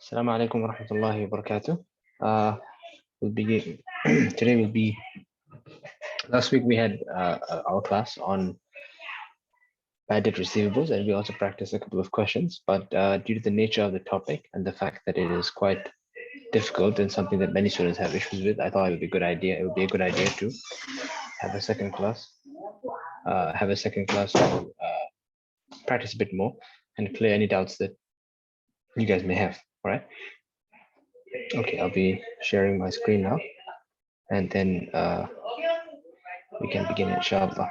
Assalamu alaikum wa rahmatullahi wa barakatuh. We'll begin. Today will be. Last week we had our class on bad debt receivables, and we also practiced a couple of questions. But due to the nature of the topic and the fact that it is quite difficult and something that many students have issues with, I thought it would be a good idea. It would be a good idea to have a second class. To practice a bit more and clear any doubts that you guys may have. All right. Okay, I'll be sharing my screen now, and then we can begin, inshallah.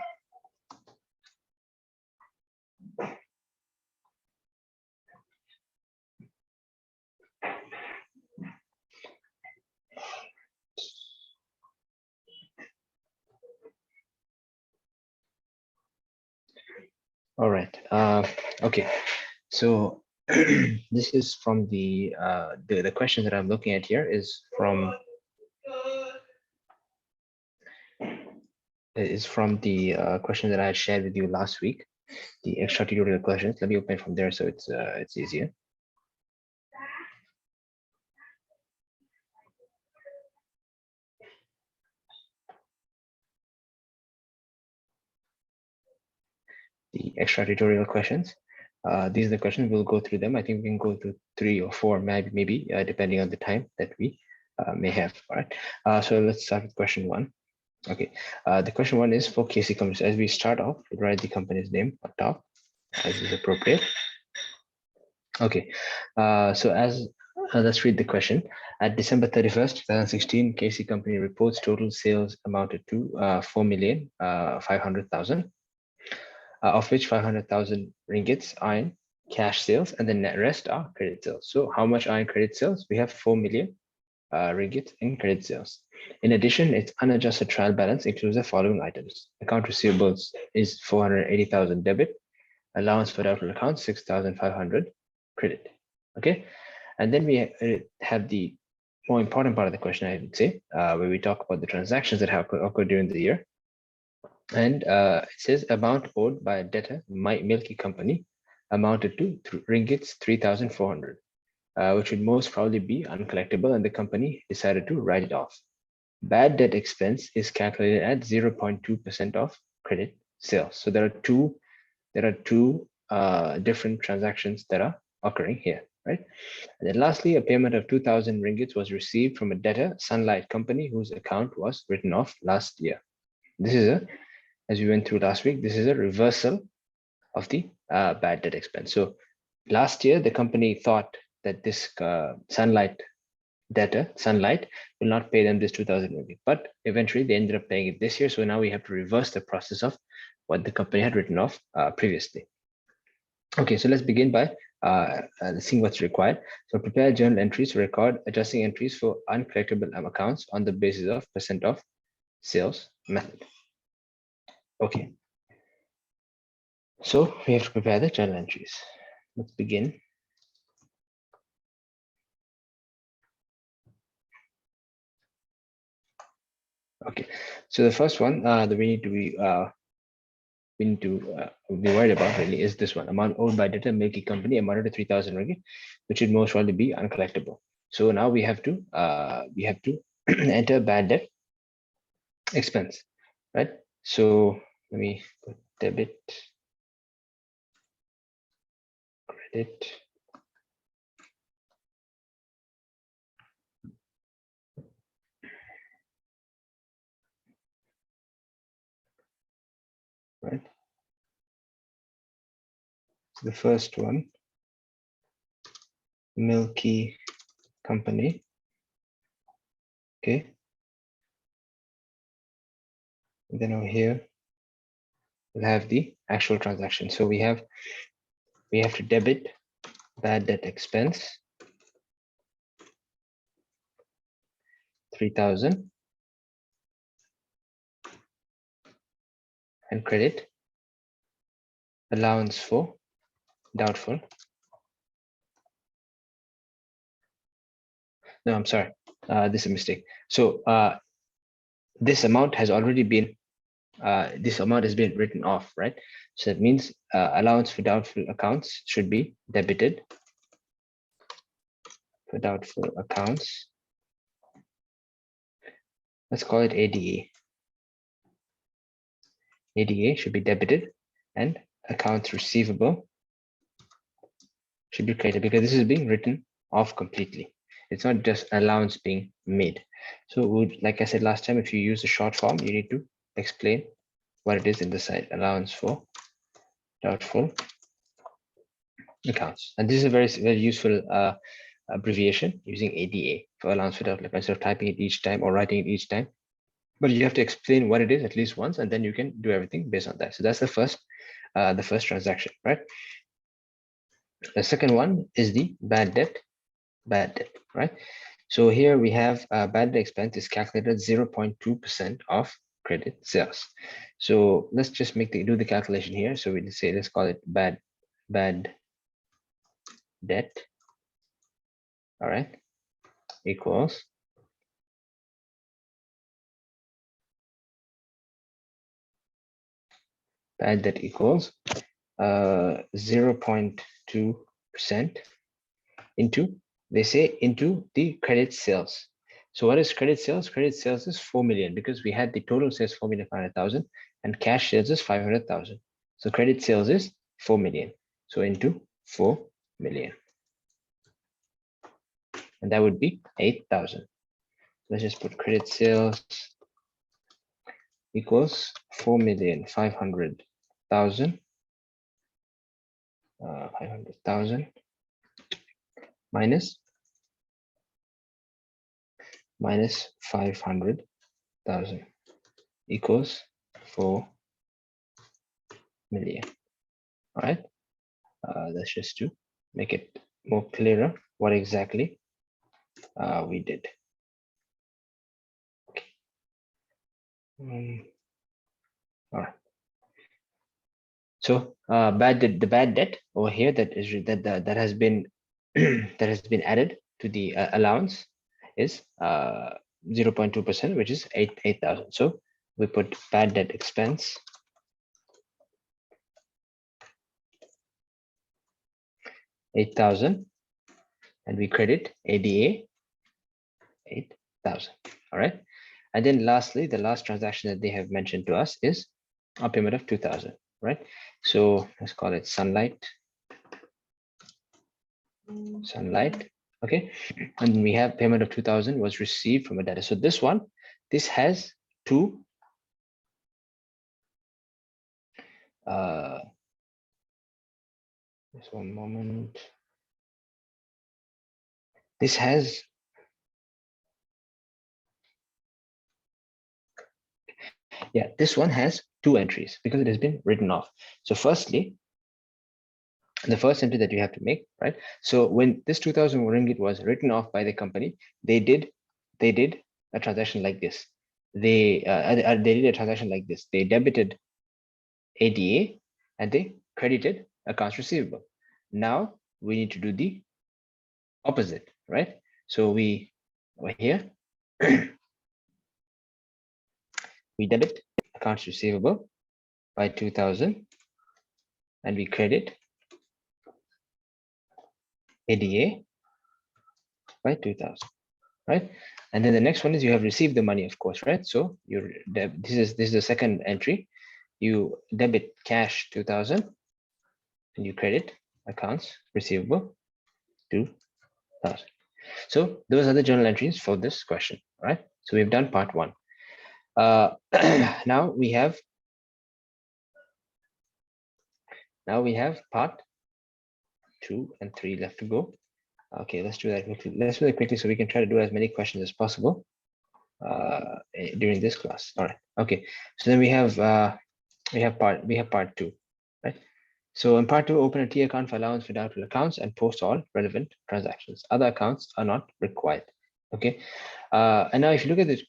All right. Okay. So this is from the question that I'm looking at here is from the question that I shared with you last week, the extra tutorial questions. Let me open from there so it's easier. The extra tutorial questions. These are the questions. We'll go through them. I think we can go through 3 or 4, maybe depending on the time that we may have. All right. So let's start with question 1. Okay. The question 1 is for KC companies. As we start off, we write the company's name on top, as is appropriate. Okay. So let's read the question. At December 31st, 2016, KC company reports total sales amounted to 4,500,000. Of which 500,000 ringgits are in cash sales, and the net rest are credit sales. So how much are in credit sales? We have 4 million ringgit in credit sales. In addition, its unadjusted trial balance includes the following items. Account receivables is 480,000 debit, allowance for doubtful accounts 6,500 credit. Okay, and then we have the more important part of the question, I would say, where we talk about the transactions that have occurred during the year. And it says amount owed by a debtor, Milky Company, amounted to ringgits 3,400, which would most probably be uncollectible, and the company decided to write it off. Bad debt expense is calculated at 0.2% of credit sales. So there are two different transactions that are occurring here, right? And then lastly, a payment of 2,000 ringgits was received from a debtor, Sunlight Company, whose account was written off last year. This is as we went through last week, this is a reversal of the bad debt expense. So last year, the company thought that this Sunlight debtor, Sunlight, will not pay them this 2,000 ringgit, but eventually they ended up paying it this year. So now we have to reverse the process of what the company had written off previously. Okay, so let's begin by seeing what's required. So prepare journal entries to record adjusting entries for uncollectible accounts on the basis of percent of sales method. Okay, so we have to prepare the journal entries. Let's begin. Okay, so the first one that we need to be worried about really is this one: amount owed by debtor Milky Company amounted to 3,000 ringgit, which would most probably be uncollectible. So now we have to enter bad debt expense, right? So let me put debit, credit, right? So the first one, Milky Company, okay. And then over here, we'll have the actual transaction. So we have to debit bad debt expense 3,000 and credit allowance for doubtful. No, I'm sorry. This is a mistake. So this amount has already been written off, right? So that means allowance for doubtful accounts should be debited for doubtful accounts. Let's call it ADA. ADA should be debited and accounts receivable should be credited, because this is being written off completely. It's not just allowance being made. So like I said last time, if you use a short form, you need to explain what it is in the side, allowance for doubtful accounts. And this is a very, very useful abbreviation using ADA for allowance for doubtful accounts, instead of typing it each time or writing it each time. But you have to explain what it is at least once, and then you can do everything based on that. So that's the first transaction, right? The second one is the bad debt, right? So here we have bad debt expense is calculated 0.2% of credit sales. So let's just do the calculation here. So we say, let's call it bad debt, all right, equals bad debt equals 0.2% into, they say, into the credit sales. So what is credit sales? Credit sales is 4 million, because we had the total sales 4,500,000 and cash sales is 500,000. So credit sales is 4 million. So into 4 million. And that would be 8,000. Let's just put credit sales equals 4,500,000. 500,000 minus 500,000 equals 4 million. All right. That's just to make it more clearer what exactly we did. Okay. All right. So the bad debt over here that has been that has been added to the allowance is 0.2%, which is 8,000. So we put bad debt expense 8,000, and we credit ADA 8,000. All right. And then lastly, the last transaction that they have mentioned to us is a payment of 2,000, right? So let's call it sunlight. Okay. And we have payment of 2,000 was received from a debtor. So this has two just one moment. This has this one has two entries because it has been written off. So firstly, the first entry that you have to make, right? So when this 2,000 ringgit was written off by the company, they did a transaction like this. They did a transaction like this. They debited ADA and they credited accounts receivable. Now we need to do the opposite, right? So we over here we debit accounts receivable by 2,000 and we credit ADA by 2,000, right? And then the next one is you have received the money, of course, right? So this is the second entry. You debit cash 2,000 and you credit accounts receivable 2,000. So those are the journal entries for this question, right? So we've done part one. Now we have part 2 and 3 left to go. Okay, let's do that quickly. Let's do that quickly so we can try to do as many questions as possible during this class. All right. Okay. So then we have part 2, right? So in part 2, open a T account for allowance for doubtful accounts and post all relevant transactions. Other accounts are not required. Okay. And now if you look at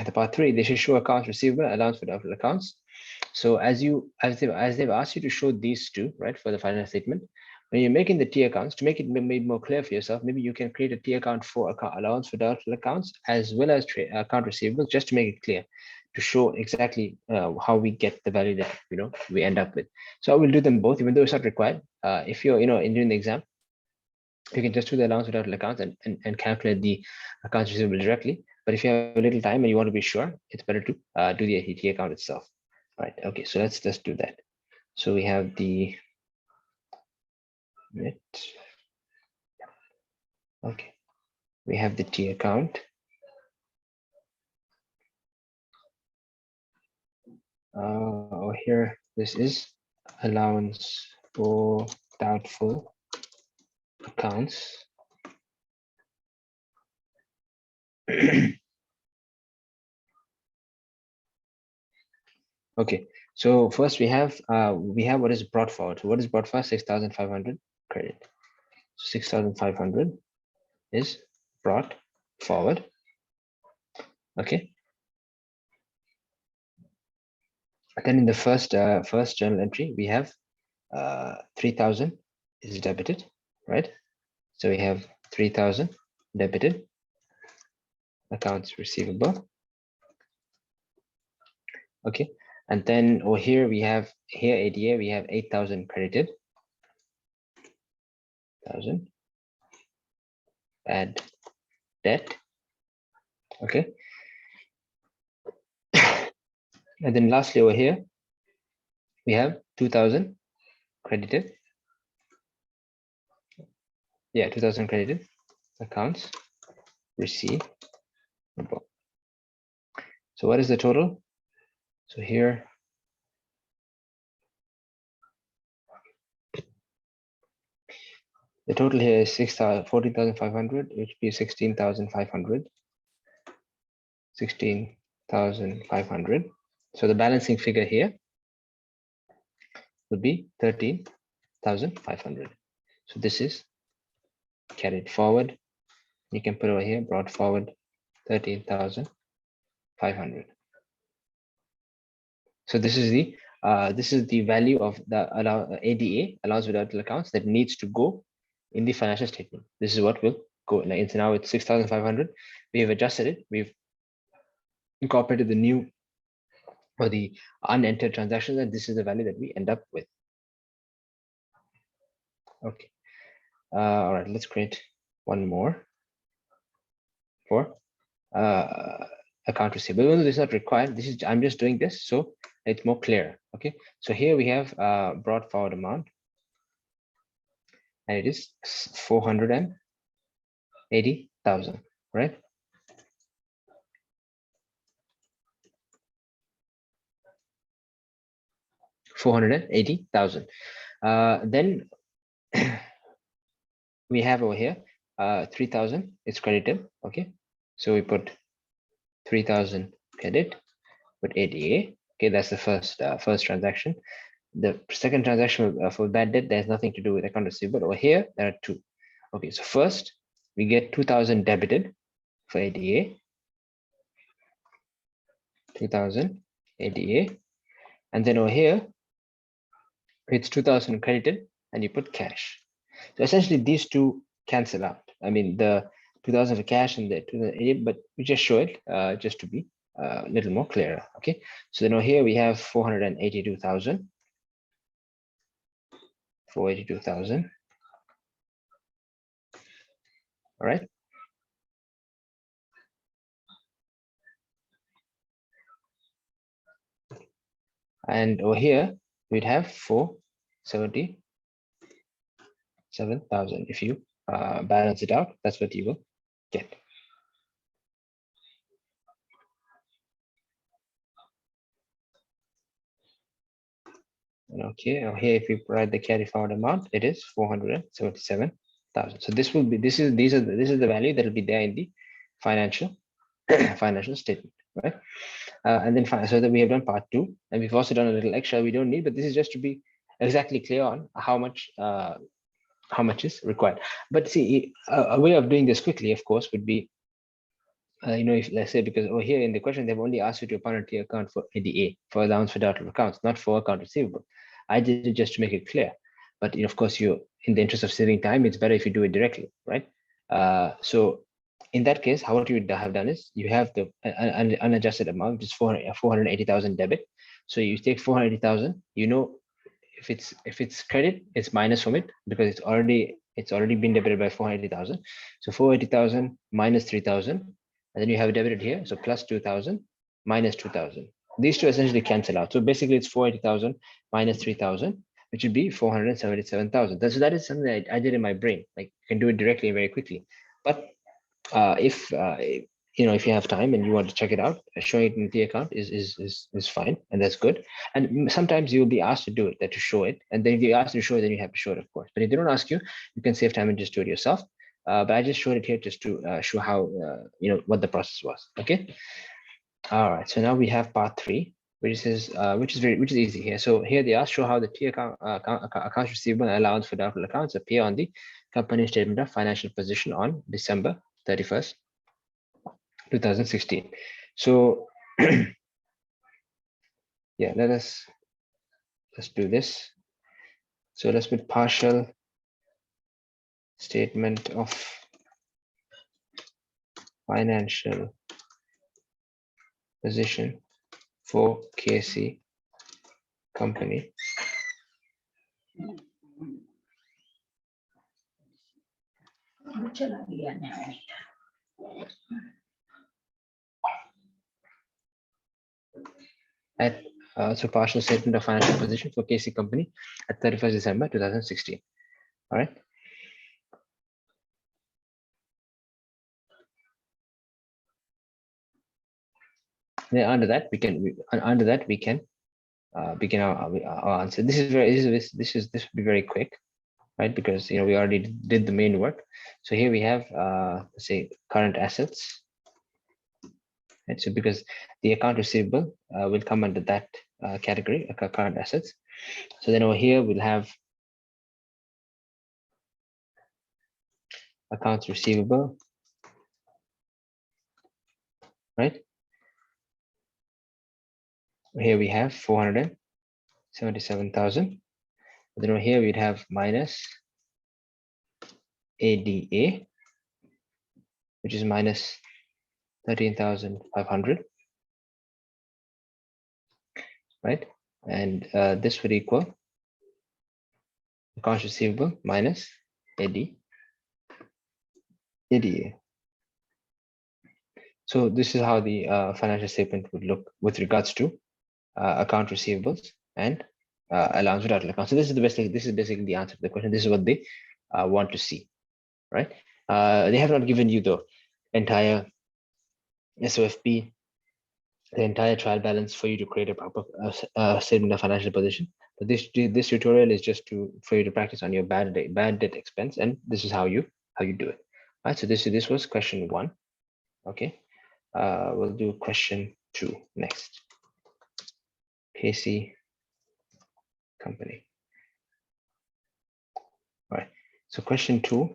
the part 3, they should show accounts receivable, allowance for doubtful accounts. So as they've asked you to show these two, right, for the final statement, when you're making the T accounts, to make it made more clear for yourself, maybe you can create a T account for allowance for doubtful accounts as well as account receivable, just to make it clear, to show exactly how we get the value that we end up with. So I will do them both, even though it's not required. If you're in doing the exam, you can just do the allowance without accounts and calculate the accounts receivable directly. But if you have a little time and you want to be sure, it's better to do the ATT account itself. All right. Okay. So let's just do that. So we have the net. Okay. We have the T account. Over here, this is allowance for doubtful accounts. Okay, so first we have what is brought forward. So what is brought forward? 6,500 credit. So 6,500 is brought forward. Okay. Then in the first journal entry, we have 3,000 is debited, right? So we have 3,000 debited, accounts receivable. Okay, and then over here we have ADA, we have 8,000 credited, 1,000 add debt. Okay, and then lastly over here we have 2,000 credited. Yeah, 2,000 credited, accounts receivable. So what is the total? So here the total here is 14,500, which would be 16,500. 16,500. So the balancing figure here would be 13,500. So this is carried forward. You can put over here, brought forward 13,500. So this is the value of the ADA, allowance without accounts, that needs to go in the financial statement. This is what will go. Now it's 6,500. We have adjusted it. We've incorporated the new or the unentered transactions, and this is the value that we end up with. Okay. All right, let's create one more for account receivable. Even though this is not required, I'm just doing this so it's more clear. Okay, so here we have brought forward amount, and it is 480,000, right? $480,000. Then we have over here 3,000 is credited. Okay, so we put 3,000 credit, put ADA. Okay, that's the first transaction. The second transaction for bad debt, there's nothing to do with account receivable. Over here, there are two. Okay, so first we get 2,000 debited for ADA, 2,000 ADA, and then over here it's 2,000 credited, and you put cash. So essentially, these two cancel out. I mean, the 2,000 for cash and the 2,000 ADA, but we just show it just to be a little more clearer. Okay, so then over here we have 482,000. 482,000. All right. And over here, we'd have 477,000. If you balance it out, that's what you will get. And okay, now here, if we provide the carry forward amount, it is 477,000. So this will be this is the value that will be there in the financial statement, right? And then so that we have done part 2, and we've also done a little extra we don't need, but this is just to be exactly clear on how much is required. But see, a way of doing this quickly, of course, would be if let's say, because over here in the question they've only asked you to open a account for ADA, for allowance for doubtful accounts, not for account receivable. I did it just to make it clear, but of course, you, in the interest of saving time, it's better if you do it directly, right? So in that case, what you would have done is you have the unadjusted amount, which is 480,000 debit. So you take 480,000. If it's credit, it's minus from it because it's already It's already been debited by 480,000. So 480,000 minus 3,000, and then you have it debited here. So plus 2,000 minus 2,000. These two essentially cancel out. So basically it's 480,000 minus 3,000, which would be 477,000. That is something that I did in my brain. Like you can do it directly very quickly. But if if you have time and you want to check it out, showing it in the account is fine, and that's good. And sometimes you will be asked to do it, that to show it, and then if you ask to show it, then you have to show it, of course. But if they don't ask you, you can save time and just do it yourself. But I just showed it here just to show how what the process was. Okay. All right. So now we have part 3, which is easy here. So here they ask, show how the T account accounts receivable and allowance for doubtful accounts appear on the company statement of financial position on December 31st, 2016. So yeah, let's do this. So let's put partial statement of financial position for KC company. At so partial statement of financial position for KC company at 31st December 2016. All right. Then under that we can begin our answer. This will be very quick, right? Because we already did the main work. So here we have let's say current assets. Right? So because the account receivable will come under that category, current assets. So then over here we'll have accounts receivable, right? Here we have 477,000. Then over here we'd have minus ADA, which is minus 13,500, right? And this would equal accounts receivable minus ADA. So this is how the financial statement would look with regards to account receivables and allowance without account. So this is basically the answer to the question. This is what they want to see, right? They have not given you the entire SOFP, the entire trial balance for you to create a proper statement of financial position. But this tutorial is just for you to practice on your bad debt expense, and this is how you do it. Right. So this was question 1. Okay. We'll do question 2 next. KC company. All right. So question 2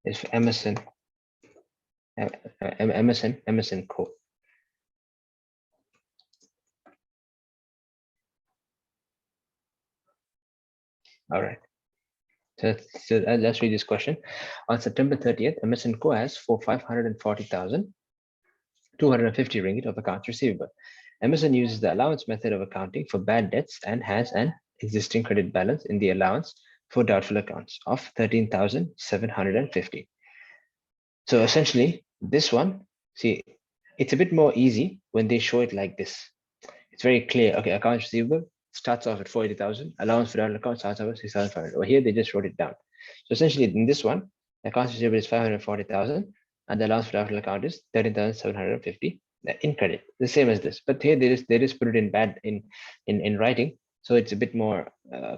is for Emerson Co. All right. So let's read this question. On September 30th, Emerson Co has 540,250 ringgit of accounts receivable. Emerson uses the allowance method of accounting for bad debts and has an existing credit balance in the allowance for doubtful accounts of 13,750. So essentially, this one, see, it's a bit more easy when they show it like this. It's very clear. Okay, accounts receivable starts off at 480,000. Allowance for doubtful accounts starts off at 6,500. Over here, they just wrote it down. So essentially, in this one, accounts receivable is 540,000, and the allowance for doubtful account is 13,750 in credit. The same as this, but here they just put it in writing, so it's a bit more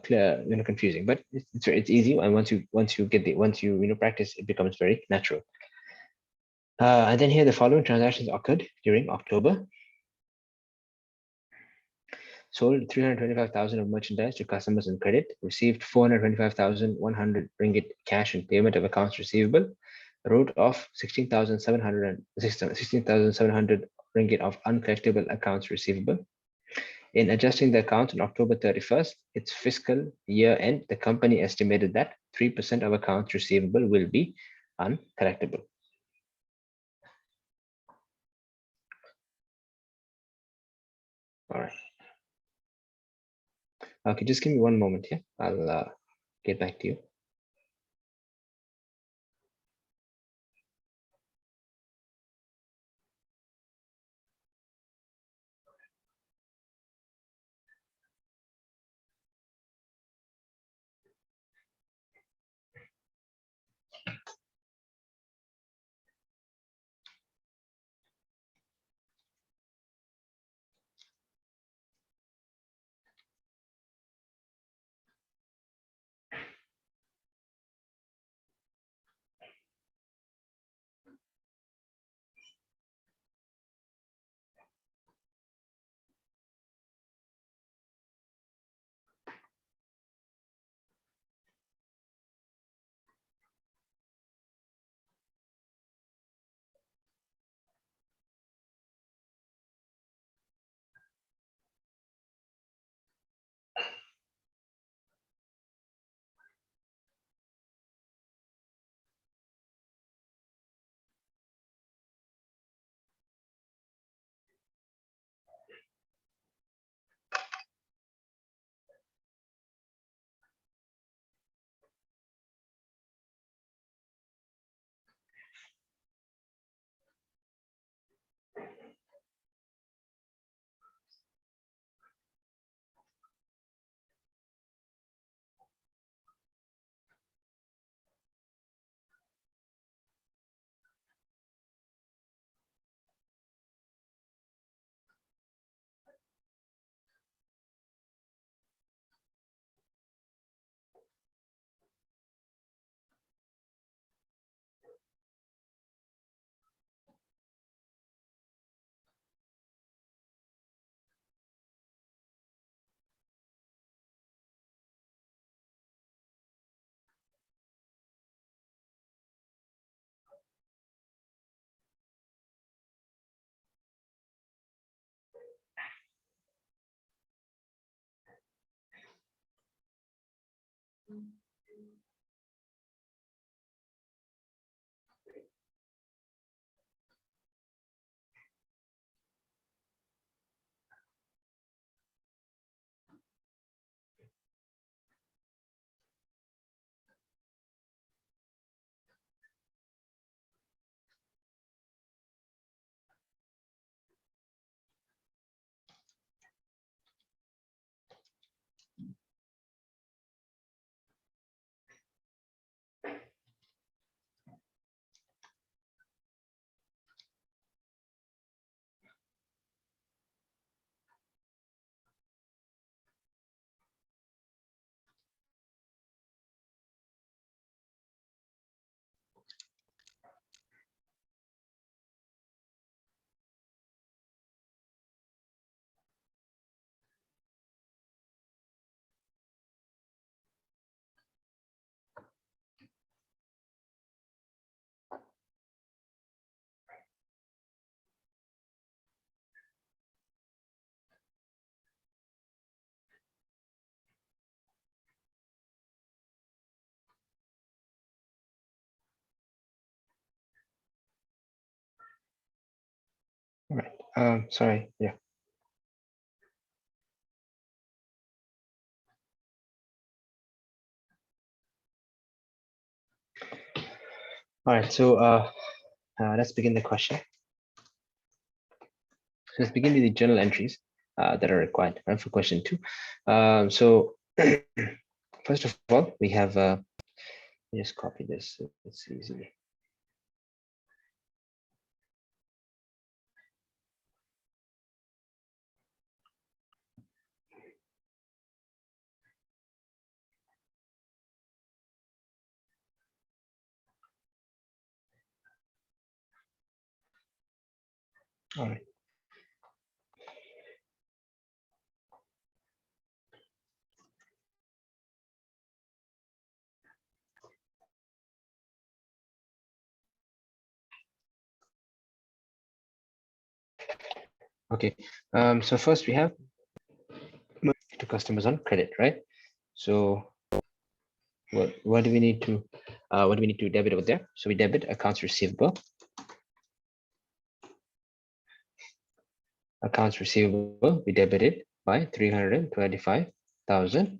clear, confusing. But it's easy, and once you practice, it becomes very natural. And then here, the following transactions occurred during October. Sold 325,000 of merchandise to customers in credit, received 425,100 ringgit cash in payment of accounts receivable, wrote off 16,700 ringgit of uncollectible accounts receivable. In adjusting the accounts on October 31st, its fiscal year end, the company estimated that 3% of accounts receivable will be uncollectible. All right. Okay, just give me one moment here. I'll get back to you. All right. Sorry. Yeah. All right. So let's begin the question. So let's begin with the journal entries that are required for question 2. So first of all, we have just copy this. It's easy. All right. Okay. So first we have to customers on credit, right? So what do we need to debit over there? So we debit accounts receivable. Accounts receivable, we debit it by 325,000,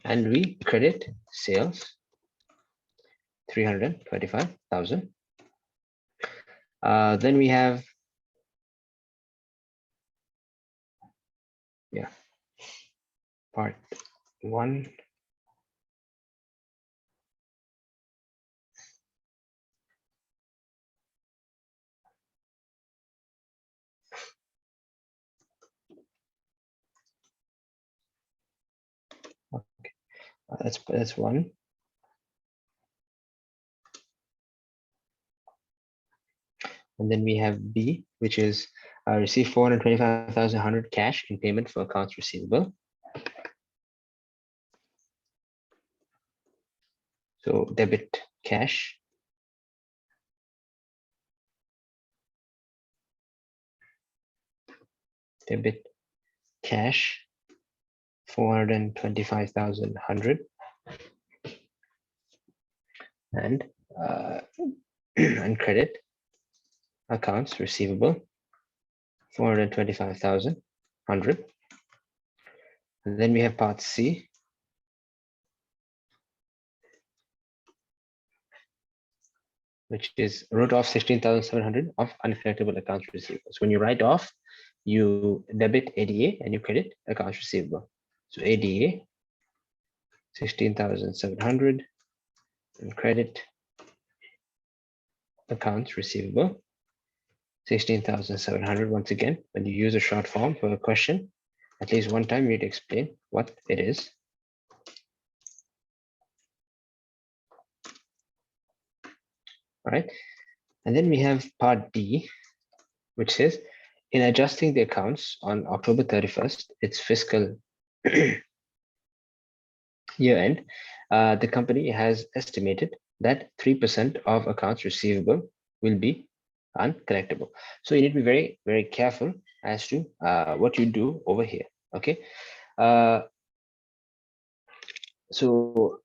and we credit sales 325,000. Then we have part 1. Okay, that's 1. And then we have B, which is receive 425,100 cash in payment for accounts receivable. So debit cash. Debit cash 425,100, and and credit accounts receivable 425,100. And then we have part C, which is wrote off 16,700 of uncollectible accounts receivable. So when you write off, you debit ADA and you credit accounts receivable. So ADA 16,700 and credit accounts receivable 16,700. Once again, when you use a short form for a question, at least one time you need to explain what it is. All right. And then we have part D, which says, in adjusting the accounts on October 31st, its fiscal year end, the company has estimated that 3% of accounts receivable will be uncollectible. So you need to be very, very careful as to what you do over here. Okay. So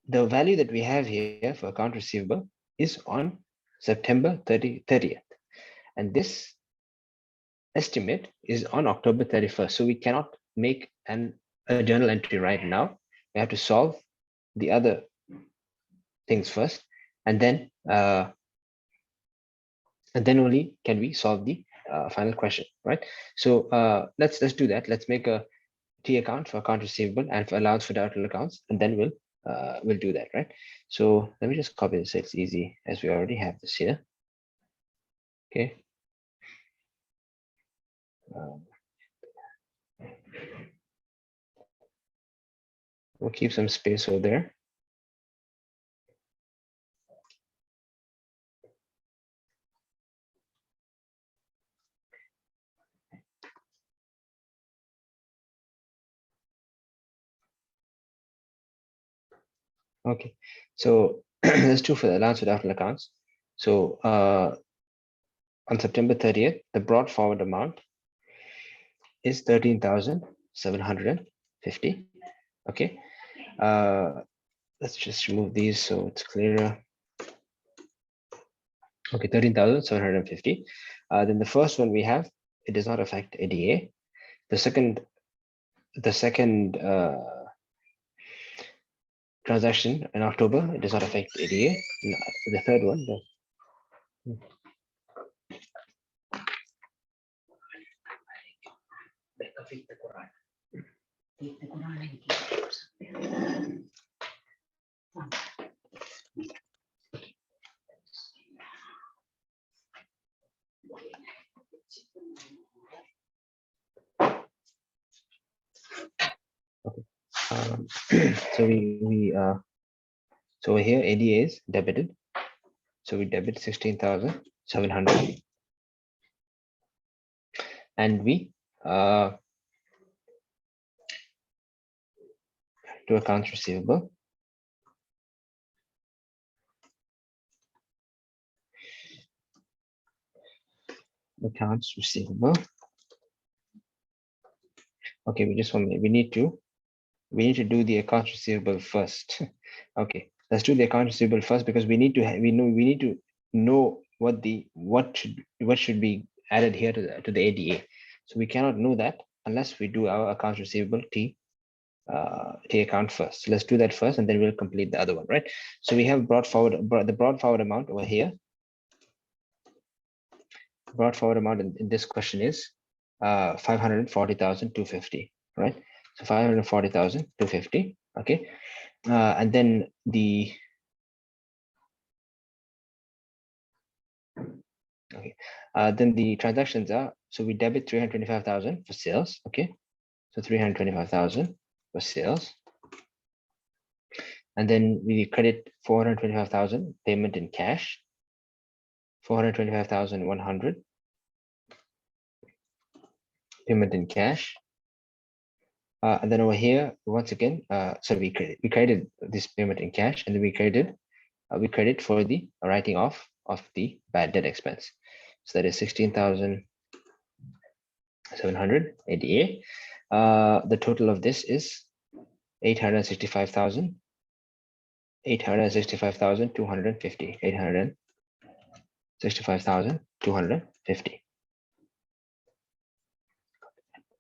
the value that we have here for account receivable is on September 30th. And this estimate is on October 31st. So we cannot make a journal entry right now. We have to solve the other things first, and then only can we solve the final question, right? So let's do that. Let's make a T account for account receivable and for allowance for doubtful accounts, and then we'll do that, right? So let me just copy this. So it's easy as we already have this here. Okay. We'll keep some space over there. Okay, so let's do for the allowance for doubtful accounts. So on September 30th, the brought forward amount is 13,750. Okay, let's just remove these so it's clearer. Okay, 13,750. Then the first one we have, it does not affect ADA. The second transaction in October, it does not affect ADA. The third one, so so here ADA is debited. So we debit 16,700, and we do accounts receivable. Accounts receivable. Okay, we need to do the accounts receivable first. Okay, let's do the accounts receivable first, because we need to know what should be added here to the ADA. So we cannot know that unless we do our accounts receivable T account first. So let's do that first, and then we'll complete the other one, right? So we have the brought forward amount over here. Brought forward amount in this question is 540,250, right? So 540,250. Okay, and then then the transactions are, so we debit 325,000 for sales. Okay, so 325,000 for sales, and then we credit 425,000 payment in cash, 425,100 payment in cash. And then over here, once again, so we credited this payment in cash, and then we credit for the writing off of the bad debt expense. So that is 16,700 ADA. The total of this is 865,250. 865,250.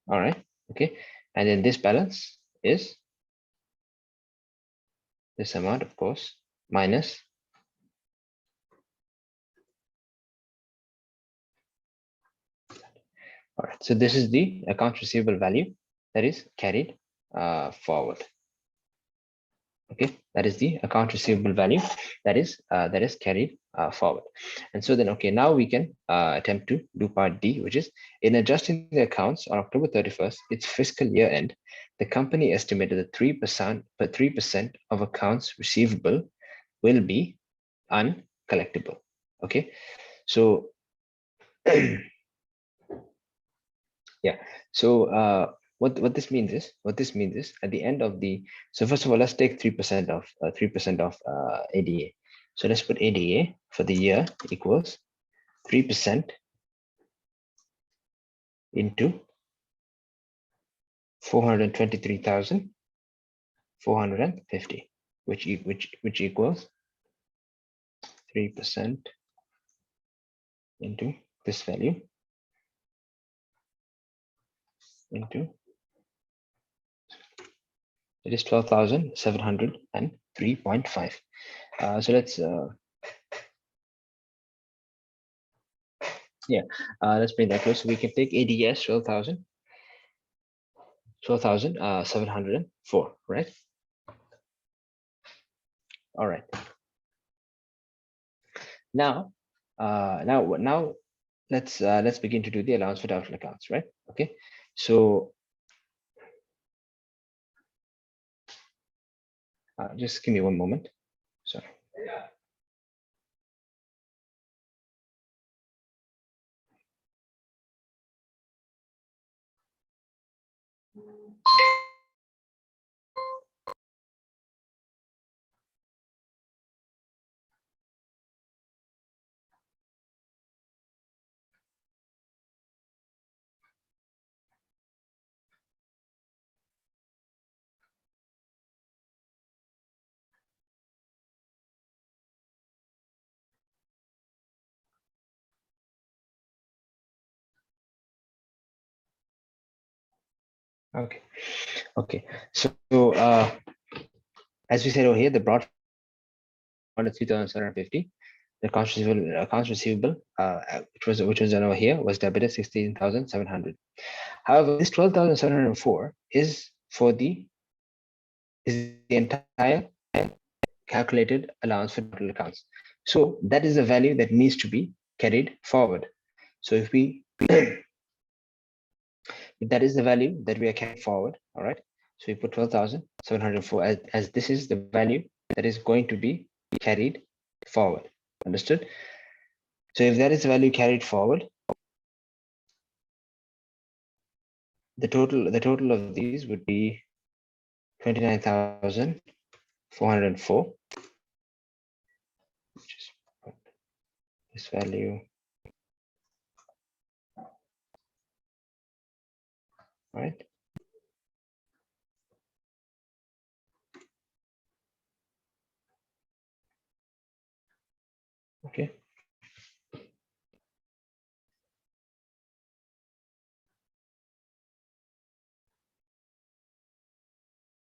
All right. Okay. And then this balance is this amount, of course, minus all right. So this is the accounts receivable value that is carried forward. Okay, that is the account receivable value that is carried forward. And so then, okay, now we can attempt to do part D, which is in adjusting the accounts on October 31st, its fiscal year end, the company estimated that 3% of accounts receivable will be uncollectible. Okay, so yeah, so what this means is at the end of the, so first of all, let's take 3% of ADA. So let's put ADA for the year equals 3% into 423,450, which equals 3% into this value into it is 12,703.5. So let's let's bring that close. So we can take ADS 12,704, right? All right. Now, let's begin to do the allowance for doubtful accounts, right? Okay. So just give me one moment. Sorry. Okay. Okay. So as we said over here, the broad fund is 3,750. The accounts receivable, which was done over here, was debited 16,700. However, this 12,704 is the entire calculated allowance for total accounts. So that is the value that needs to be carried forward. So if that is the value that we are carrying forward, all right. So we put 12,704 as this is the value that is going to be carried forward. Understood? So if that is the value carried forward, the total of these would be 29,404, which is this value, right? Okay.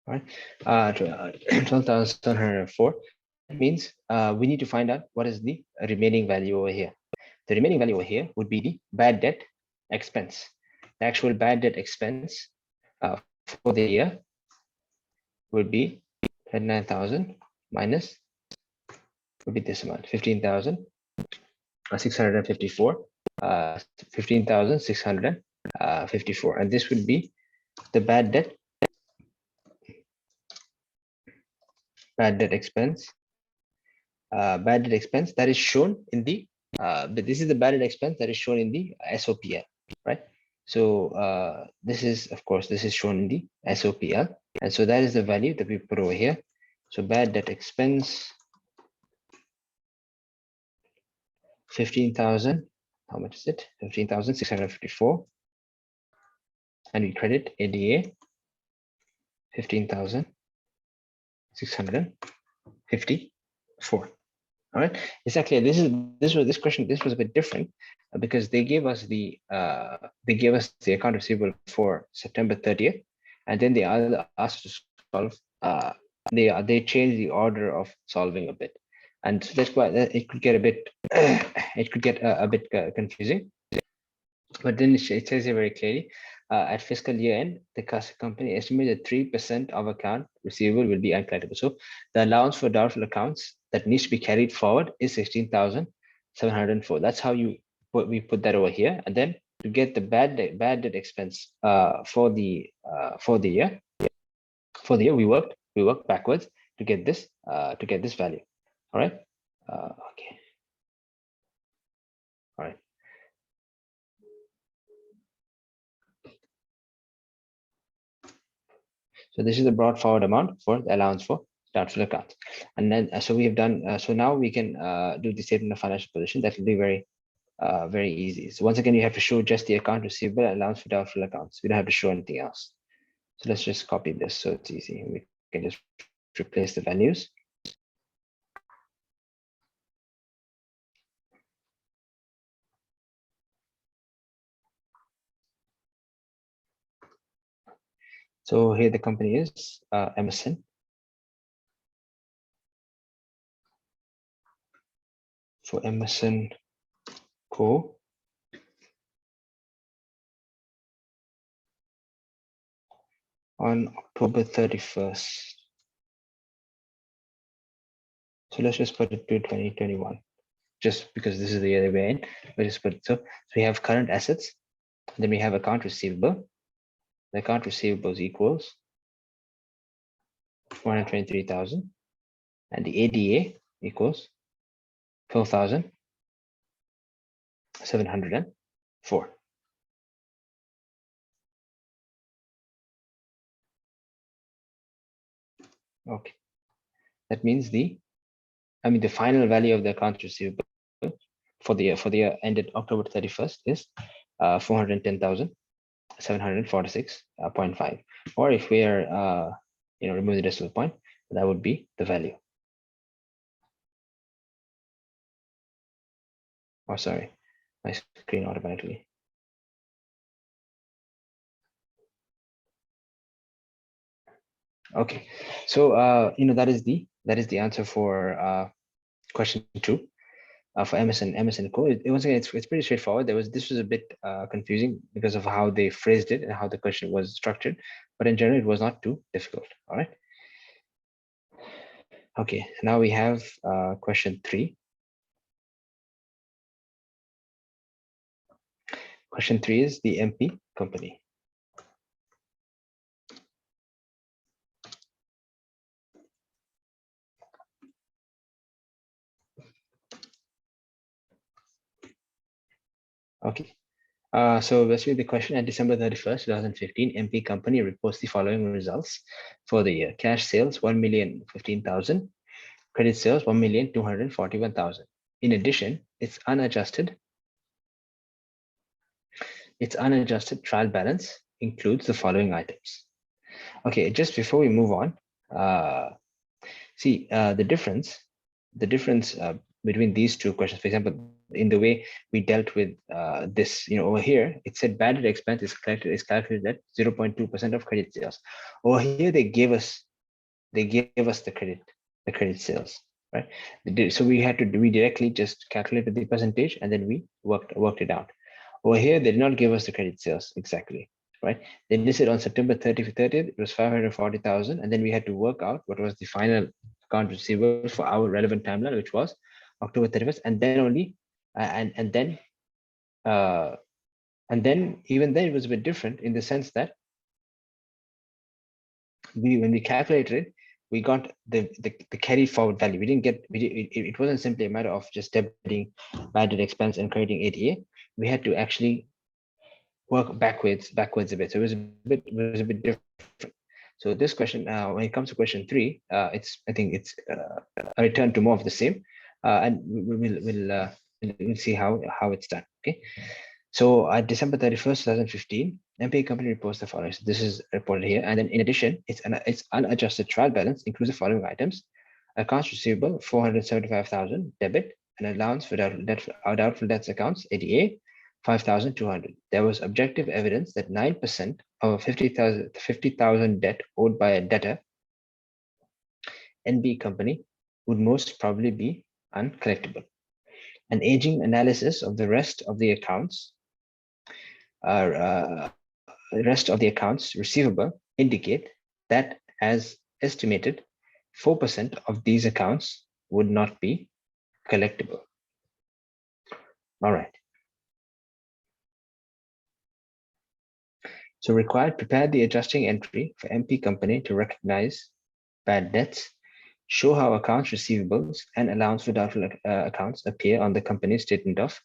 Right. 12,704 means we need to find out what is the remaining value over here. The remaining value over here would be the bad debt expense. The actual bad debt expense for the year would be 29,000 minus would be this amount, 15,654, 15,654, and this would be the bad debt expense. Bad debt expense that is shown in the this is the bad debt expense that is shown in the SOPL, right? So this is, of course, this is shown in the SOPL, and so that is the value that we put over here. So bad debt expense 15,000. How much is it? 15,654, and we credit ADA 15,654. All right, exactly. This was a bit different because they gave us the account receivable for September 30th, and then they asked to solve. They changed the order of solving a bit, and so that's why it could get a bit confusing. But then it says here very clearly, at fiscal year end, the company estimated 3% of account receivable will be uncollectible. So the allowance for doubtful accounts that needs to be carried forward is 16,704. That's how we put that over here. And then to get the bad debt expense for the year, we worked backwards to get this value. All right. Okay. All right. So this is the brought forward amount for the allowance for doubtful accounts. And then, so we have done, so now we can do the statement of financial position. That will be very easy. So once again, you have to show just the account receivable allowance for doubtful accounts. We don't have to show anything else. So let's just copy this so it's easy. We can just replace the values. So here the company is Emerson. For Emerson Co. on October 31st. So let's just put it to 2021, just because this is the year we're in. We just put it so we have current assets, then we have account receivable. The account receivables equals 423,000, and the ADA equals 12,704. Okay, that means the final value of the accounts receivable for the year ended October 31st is 410,746.5. Or if we are remove the decimal point, that would be the value. Oh, sorry, my screen automatically. Okay, so that is the answer for question 2. For Emerson Co. Once again, it's pretty straightforward. This was a bit confusing because of how they phrased it and how the question was structured, but in general, it was not too difficult. All right. Okay, now we have question 3. Question 3 is the MP company. Okay. So basically the question, at December 31st, 2015, MP company reports the following results for the year. Cash sales, 1,015,000. Credit sales, 1,241,000. In addition, its unadjusted trial balance includes the following items. Okay, just before we move on, see the difference between these two questions. For example, in the way we dealt with this, over here, it said bad debt expense is calculated at 0.2% of credit sales. Over here, they gave us the credit sales, right? So we directly just calculated the percentage and then we worked it out. Over here, they did not give us the credit sales exactly, right? They listed on September 30th, it was 540,000, and then we had to work out what was the final account receivable for our relevant timeline, which was October 31st, and then only, and then even then it was a bit different in the sense that when we calculated it, we got the carry forward value. We didn't get it wasn't simply a matter of just debiting bad debt expense and crediting ADA. We had to actually work backwards a bit. So it was a bit different. So this question, when it comes to question 3, I think it's a return to more of the same, and we'll see how it's done. Okay. So at December 31st, 2015, MP company reports the following. So this is reported here. And then in addition, its unadjusted trial balance includes the following items: accounts receivable, 475,000 debit, and allowance for doubtful debts accounts, ADA, 5,200. There was objective evidence that 9% of a 50,000 debt owed by a debtor, NB company, would most probably be uncollectible. An aging analysis of the rest of the accounts receivable indicate that, as estimated, 4% of these accounts would not be collectible. All right. So required, prepare the adjusting entry for MP company to recognize bad debts, show how accounts receivables and allowance for doubtful accounts appear on the company's statement of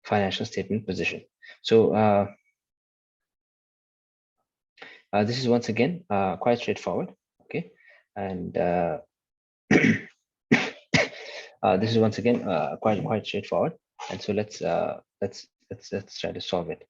financial statement position. So this is once again quite straightforward. Okay, and this is once again quite straightforward. And so let's try to solve it.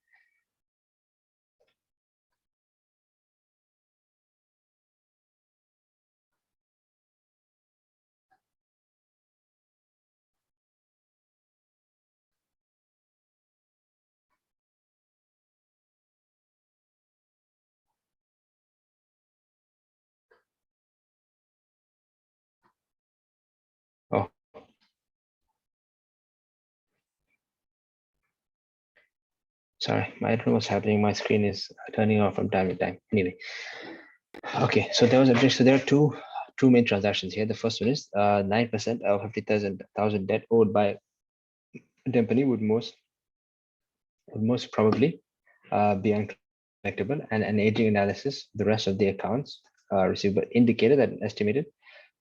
Sorry, I don't know what's happening. My screen is turning off from time to time. Anyway, okay, so there was a so there are two main transactions here. The first one is 9% of 50,000 debt owed by a company would most probably be uncollectible, and an aging analysis, the rest of the accounts receivable indicated that an estimated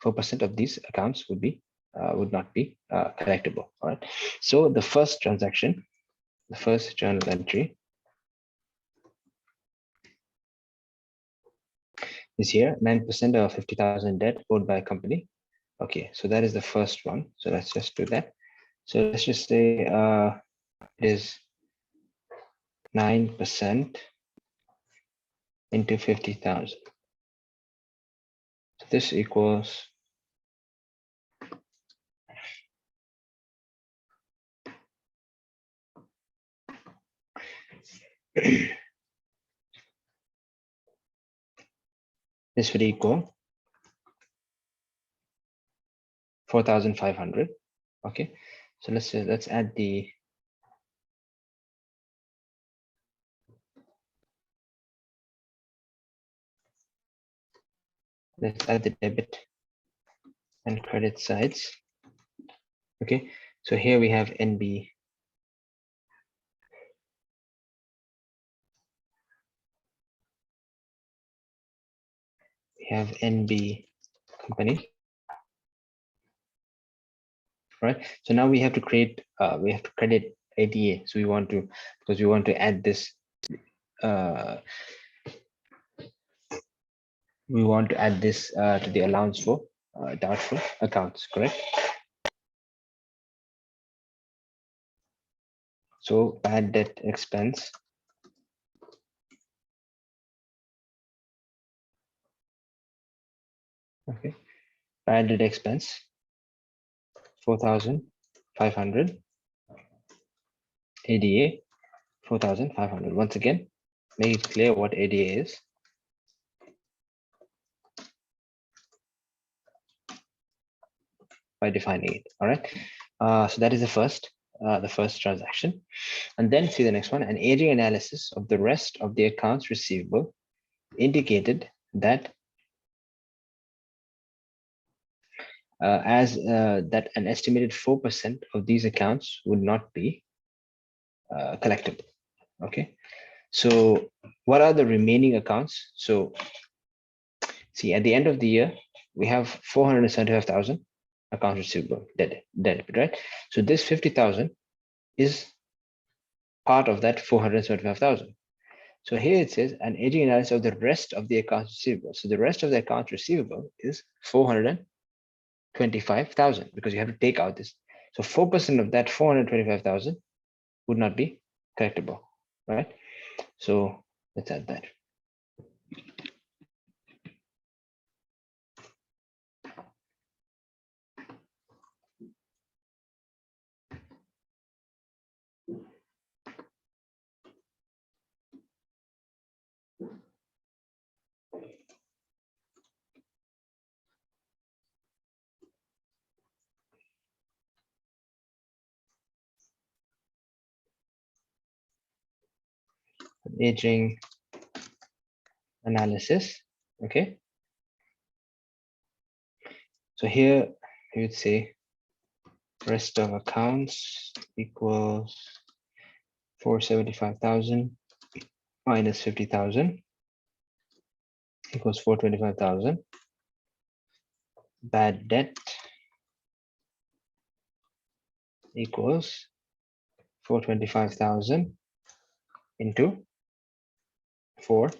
4% of these accounts would not be collectible. All right. So the first transaction, the first journal entry is here, 9% of 50,000 debt owed by a company. Okay, so that is the first one. So let's just do that. So let's just say it is 9% into 50,000. So this equals this would equal 4,500. Okay, so let's add the debit and credit sides. Okay, so here we have NB. We have NB company, right? So now we have to create, we have to credit ADA. So we want to, because we want to add this, we want to add this to the allowance for doubtful accounts, correct? So bad debt expense. Okay, bad debt expense 4,500. ADA 4,500. Once again, make it clear what ADA is. By defining it. All right. So that is the first transaction. And then see the next one. An aging analysis of the rest of the accounts receivable indicated that that an estimated 4% of these accounts would not be collectible. Okay. So what are the remaining accounts? So see, at the end of the year, we have 475,000 accounts receivable debt, right? So this 50,000 is part of that 475,000. So here it says an aging analysis of the rest of the accounts receivable. So the rest of the accounts receivable is 425,000 because you have to take out this. So 4% of that 425,000 would not be collectible, right? So let's add that. Aging analysis. Okay. So here you would say rest of accounts equals 475,000 minus 50,000 equals 425,000. Bad debt equals 425,000 into 4%.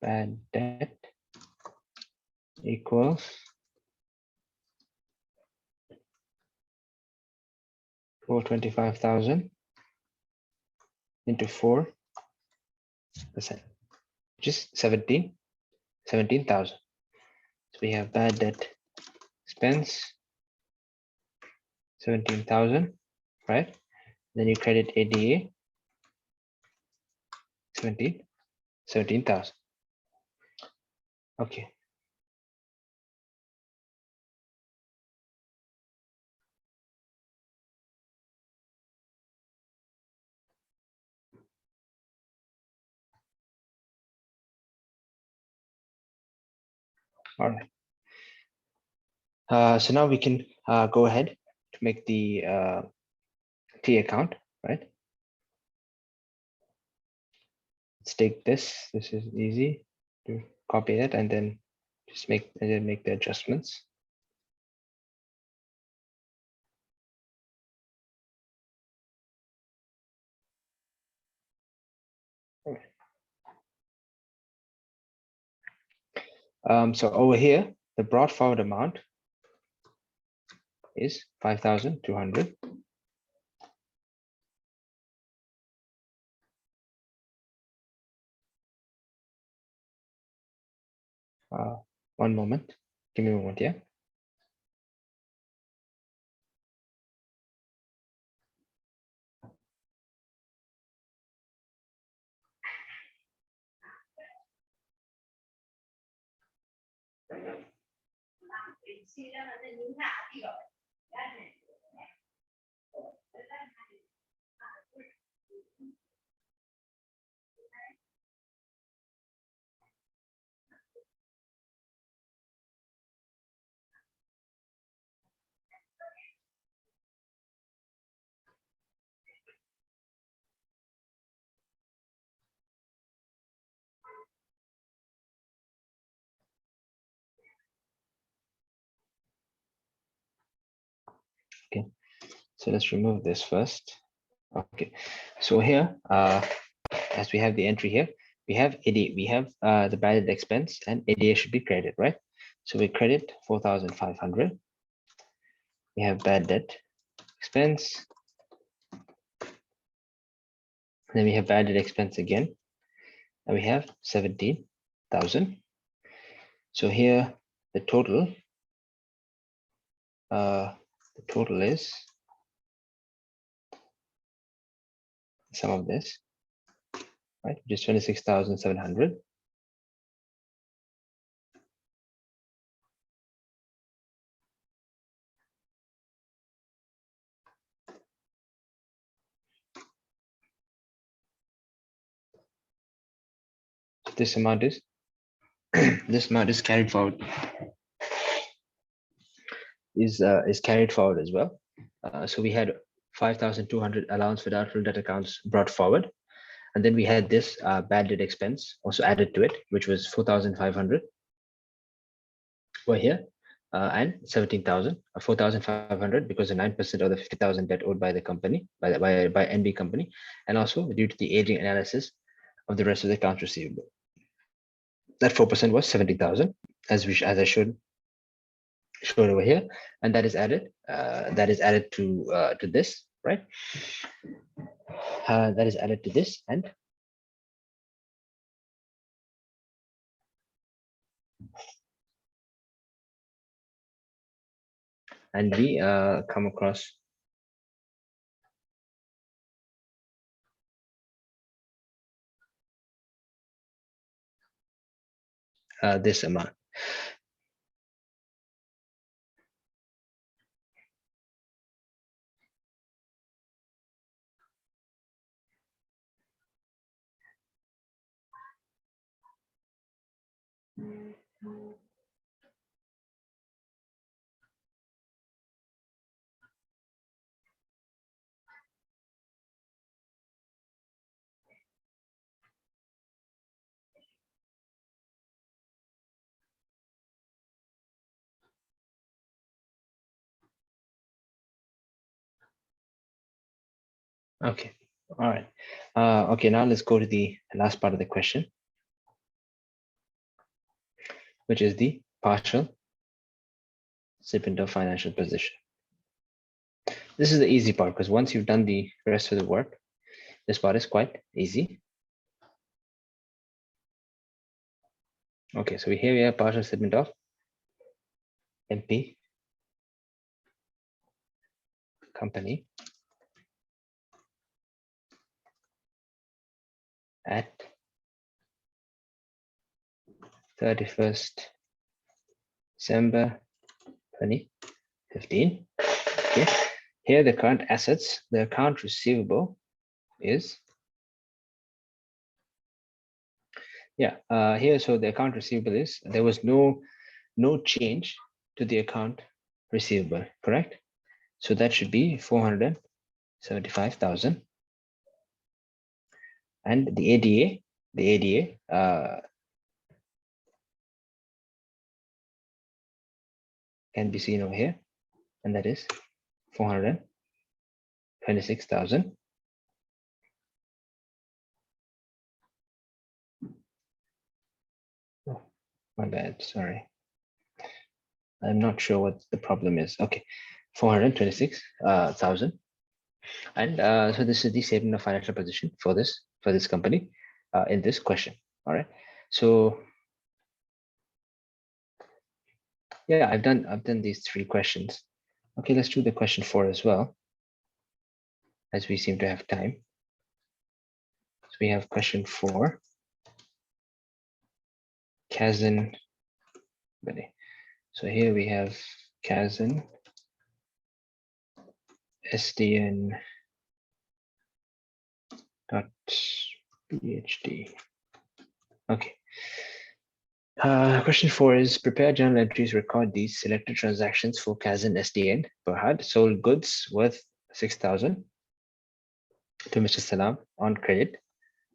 Bad debt equals 425,000 into 4%, which is 17,000. So we have bad debt expense 17,000, right? Then you credit ADA 17,000. Okay. All right. So now we can go ahead to make the T account, right? Let's take this. This is easy to copy it and then just make the adjustments. So over here, the brought forward amount is 5,200. One moment. Give me a moment here. Okay, so let's remove this first. Okay, so here, as we have the entry here, we have the bad debt expense and ADA should be credited, right? So we credit 4,500. We have bad debt expense. Then we have bad debt expense again, and we have 17,000. So here the total is sum of this, right? Just 26,700. This amount is this amount is carried forward. Is carried forward as well. So we had 5,200 allowance for doubtful debt accounts brought forward, and then we had this bad debt expense also added to it, which was 4,500 over here, and 17,000, 4,500 because the 9% of the 50,000 debt owed by the company by NB company, and also due to the aging analysis of the rest of the accounts receivable. That 4% was 70,000, as I showed over here, and that is added to this, right? That is added to this, and we come across this amount. Okay, all right. Okay, now let's go to the last part of the question, which is the partial statement of financial position. This is the easy part because once you've done the rest of the work, this part is quite easy. Okay, so here we have partial statement of MP company at 31st December 2015. Okay, here the current assets, the account receivable is, here, so the account receivable is, there was no no change to the account receivable, correct? So that should be 475,000. And the ADA can be seen over here, and that is 426,000. Oh, my bad, sorry. I'm not sure what the problem is. Okay, 426,000. And so this is the statement of financial position for this company in this question. All right. So yeah, I've done these 3 questions. Okay, let's do the question 4 as well, as we seem to have time. So we have question 4. Kazan. So here we have Kazan SDN dot PhD. Okay. Question 4 is prepare journal entries, record these selected transactions for Kazan SDN. Berhad sold goods worth 6,000 to Mr. Salam on credit.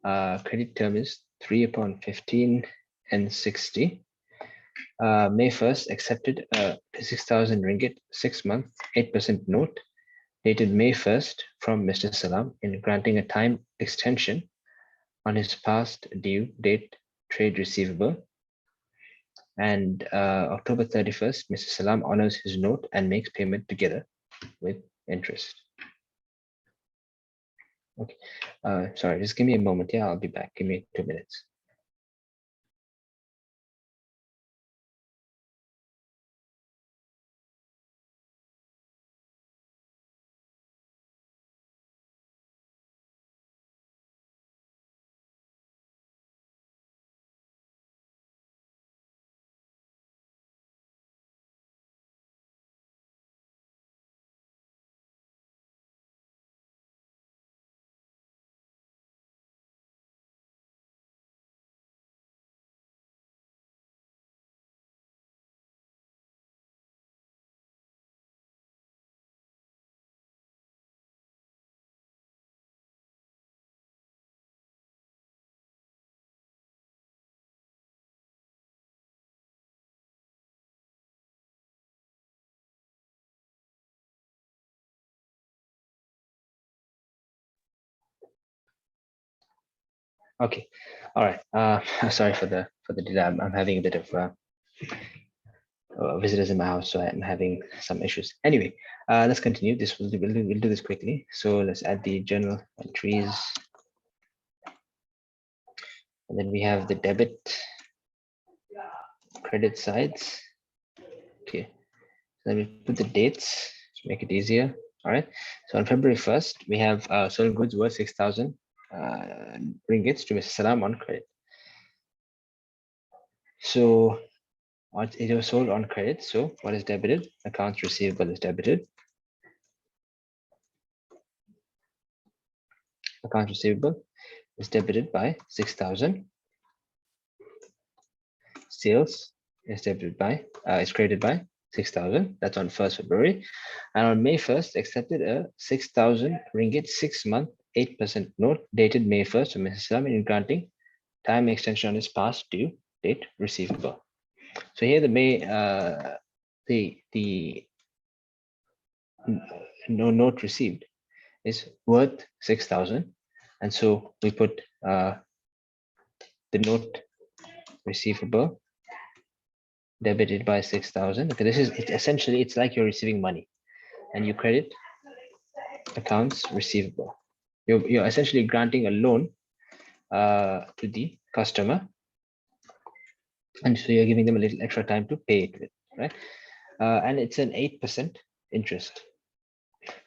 Credit term is 3/15 and 60. May 1st accepted a 6,000 ringgit 6-month 8% note dated May 1st from Mr. Salam in granting a time extension on his past due date trade receivable. And October 31st, Mr. Salam honors his note and makes payment together with interest. Okay, sorry, just give me a moment. Yeah, I'll be back. Give me 2 minutes. Okay, all right. Sorry for the delay. I'm having a bit of visitors in my house, so I'm having some issues. Anyway, let's continue. We'll do this quickly. So let's add the journal entries, and then we have the debit credit sides. Okay, so let me put the dates to make it easier. All right. So on February 1st, we have sold goods worth 6,000 ringgits to Mr. Salam on credit. So it was sold on credit. So what is debited? Accounts receivable is debited. Accounts receivable is debited by 6,000. Sales is debited by is credited by 6,000. That's on 1st February. And on May 1st, accepted a 6,000 ringgit 6-month 8% note dated May 1st to Mrs. Salam in granting time extension on his past due date receivable. So here the May the no note received is worth 6,000, and so we put the note receivable debited by 6,000. Okay, this is essentially it's like you're receiving money, and you credit accounts receivable. You're essentially granting a loan to the customer, and so you're giving them a little extra time to pay it with, right? And it's an 8% interest.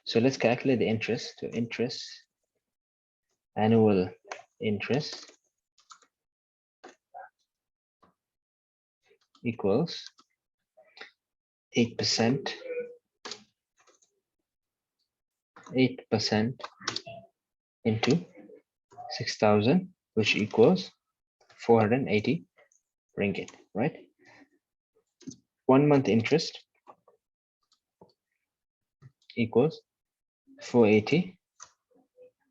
So let's calculate the interest. So interest, annual interest equals 8% into 6,000, which equals 480 ringgit, right? 1 month interest equals 480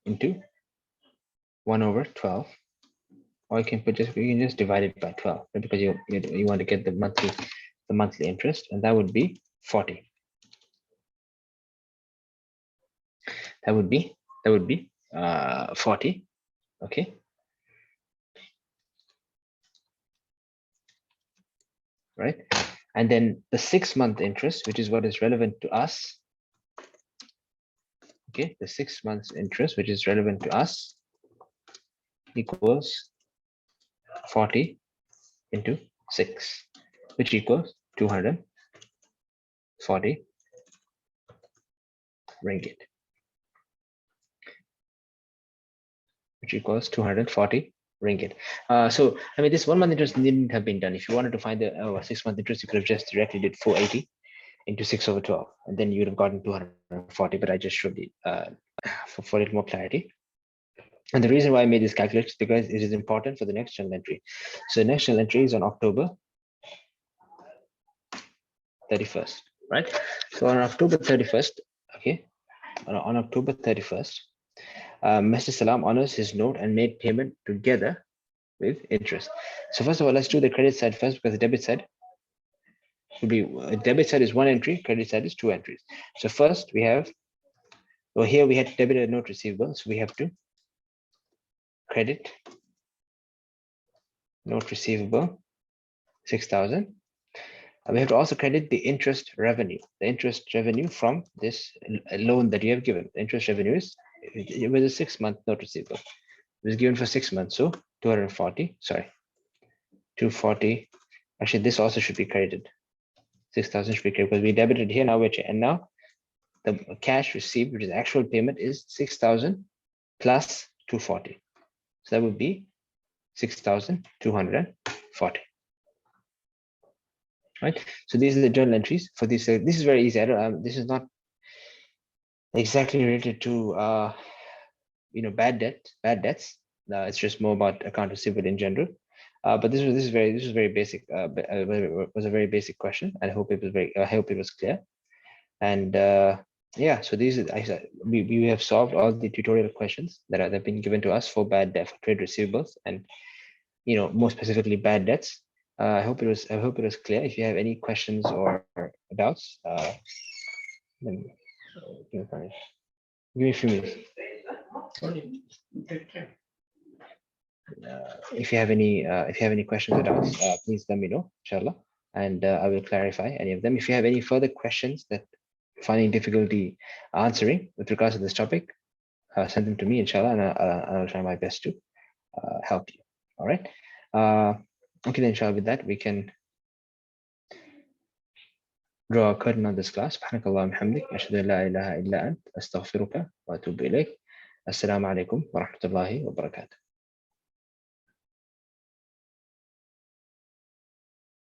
into 1/12, or you can just divide it by 12 because you want to get the monthly interest, and that would be 40. That would be 40. Okay. Right. And then the 6-month interest, which is what is relevant to us. Okay, the 6 months interest, which is relevant to us, equals 40 into 6, which equals 240 ringgit, which equals 240 ringgit. So I mean, this 1 month interest needn't have been done. If you wanted to find the 6 month interest, you could have just directly did 480 into 6/12, and then you would have gotten 240. But I just showed it for a little more clarity. And the reason why I made this calculation is because it is important for the next journal entry. So the next journal entry is on October 31st, right? So on October 31st, okay, on October 31st, Mr. Salam honors his note and made payment together with interest. So first of all, let's do the credit side first, because the debit side would be, debit side is 1 entry, credit side is 2 entries. So first we have, well, here we had debit and note receivable, so we have to credit note receivable 6,000. We have to also credit the interest revenue from this loan that you have given. The interest revenue is, it was a 6-month note receivable. It was given for 6 months, so 240. Sorry, 240. Actually, this also should be credited. 6,000 should be credited because we debited here. Now and now the cash received, which is actual payment, is 6,000 plus 240. So that would be 6,240. Right. So these are the journal entries for this. This is very easy. This is not exactly related to bad debts. It's just more about account receivable in general. But this was very basic. Was a very basic question. I hope it was clear. And yeah, so these are, we have solved all the tutorial questions that have been given to us for bad debt, for trade receivables, and more specifically bad debts. I hope it was clear. If you have any questions or doubts, then give me a few minutes. If you have any questions or doubts, please let me know, inshallah, and I will clarify any of them. If you have any further questions that you're finding difficulty answering with regards to this topic, send them to me, inshallah, and I'll try my best to help you. All right. Okay, then, inshallah, with that, we can draw a curtain on this class. Subhanakallah hamdik, ashhadu an la ilaha illa ant, astaghfiruka wa atubu ilayk. Assalamu alaikum wa rahmatullahi wa barakatuh.